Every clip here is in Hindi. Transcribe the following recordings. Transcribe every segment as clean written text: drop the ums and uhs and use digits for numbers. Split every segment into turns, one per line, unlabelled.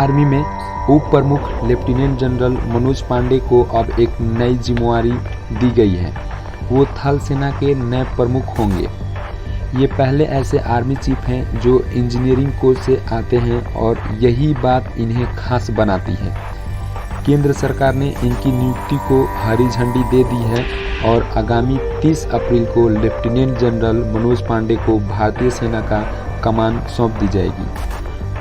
आर्मी में उप प्रमुख लेफ्टिनेंट जनरल मनोज पांडे को अब एक नई जिम्मेवारी दी गई है। वो थल सेना के नए प्रमुख होंगे। ये पहले ऐसे आर्मी चीफ हैं जो इंजीनियरिंग कोर्स से आते हैं और यही बात इन्हें खास बनाती है। केंद्र सरकार ने इनकी नियुक्ति को हरी झंडी दे दी है और आगामी 30 अप्रैल को लेफ्टिनेंट जनरल मनोज पांडे को भारतीय सेना का कमान सौंप दी जाएगी।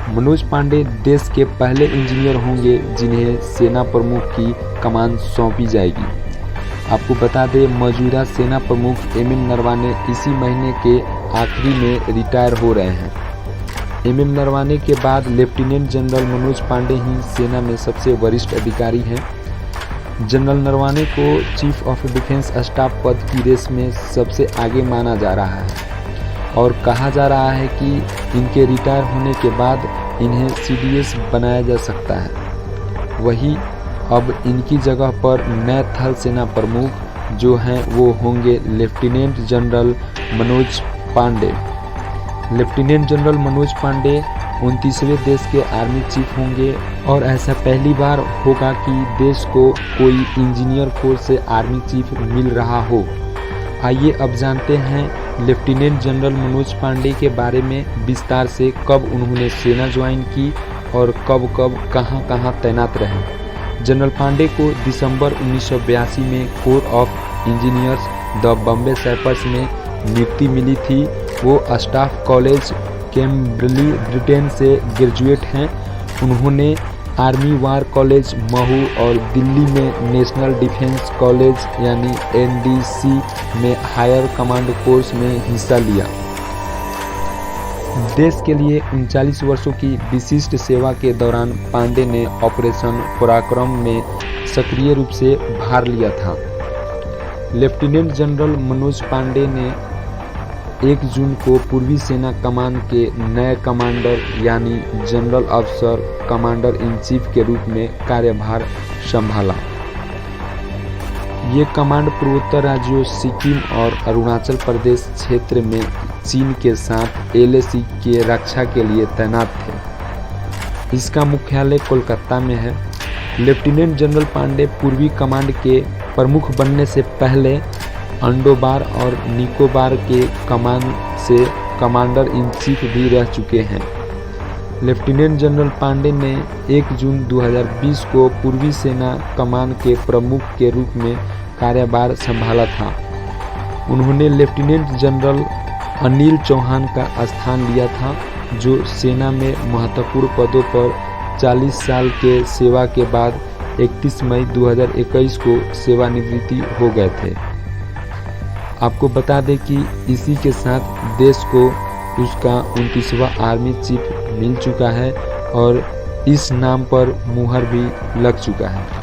मनोज पांडे देश के पहले इंजीनियर होंगे जिन्हें सेना प्रमुख की कमान सौंपी जाएगी। आपको बता दें, मौजूदा सेना प्रमुख एम एम नरवाने इसी महीने के आखिरी में रिटायर हो रहे हैं। एम एम नरवाने के बाद लेफ्टिनेंट जनरल मनोज पांडे ही सेना में सबसे वरिष्ठ अधिकारी हैं। जनरल नरवाने को चीफ ऑफ डिफेंस स्टाफ पद की रेस में सबसे आगे माना जा रहा है और कहा जा रहा है कि इनके रिटायर होने के बाद इन्हें सीडीएस बनाया जा सकता है। वही अब इनकी जगह पर नए थल सेना प्रमुख जो हैं वो होंगे lieutenant general Manoj Pande. Lieutenant general Manoj Pande 29वें देश के आर्मी चीफ होंगे और ऐसा पहली बार होगा कि देश को कोई इंजीनियर कोर्स से आर्मी चीफ मिल रहा हो। आइए अब जानते हैं लेफ्टिनेंट जनरल मनोज पांडे के बारे में विस्तार से, कब उन्होंने सेना ज्वाइन की और कब कब कहां तैनात रहे। जनरल पांडे को दिसंबर 1982 में core of engineers the Bombay sappers में नियुक्ति मिली थी। वो स्टाफ कॉलेज कैम्ब्रली ब्रिटेन से ग्रेजुएट हैं। उन्होंने आर्मी वार कॉलेज महू और दिल्ली में नेशनल डिफेंस कॉलेज यानी एनडीसी में हायर कमांड कोर्स में हिस्सा लिया। देश के लिए 39 वर्षों की विशिष्ट सेवा के दौरान पांडे ने ऑपरेशन पराक्रम में सक्रिय रूप से भाग लिया था। लेफ्टिनेंट जनरल मनोज पांडे ने 1 जून को पूर्वी सेना कमान के नए कमांडर यानी जनरल अफसर कमांडर इन चीफ के रूप में कार्यभार संभाला। ये कमांड पूर्वोत्तर राज्यों सिक्किम और अरुणाचल प्रदेश क्षेत्र में चीन के साथ एलएसी के रक्षा के लिए तैनात थे। इसका मुख्यालय कोलकाता में है। लेफ्टिनेंट जनरल पांडे पूर्वी कमांड के प्रमुख बनने से पहले अंडोबार और निकोबार के कमान से कमांडर इन चीफ भी रह चुके हैं। लेफ्टिनेंट जनरल पांडे ने 1 जून 2020 को पूर्वी सेना कमान के प्रमुख के रूप में कार्यभार संभाला था। उन्होंने लेफ्टिनेंट जनरल अनिल चौहान का स्थान लिया था, जो सेना में महत्वपूर्ण पदों पर 40 साल के सेवा के बाद 31 मई 2021 को सेवानिवृत्ति हो गए थे। आपको बता दें कि इसी के साथ देश को उसका 29वां आर्मी चीफ मिल चुका है और इस नाम पर मुहर भी लग चुका है।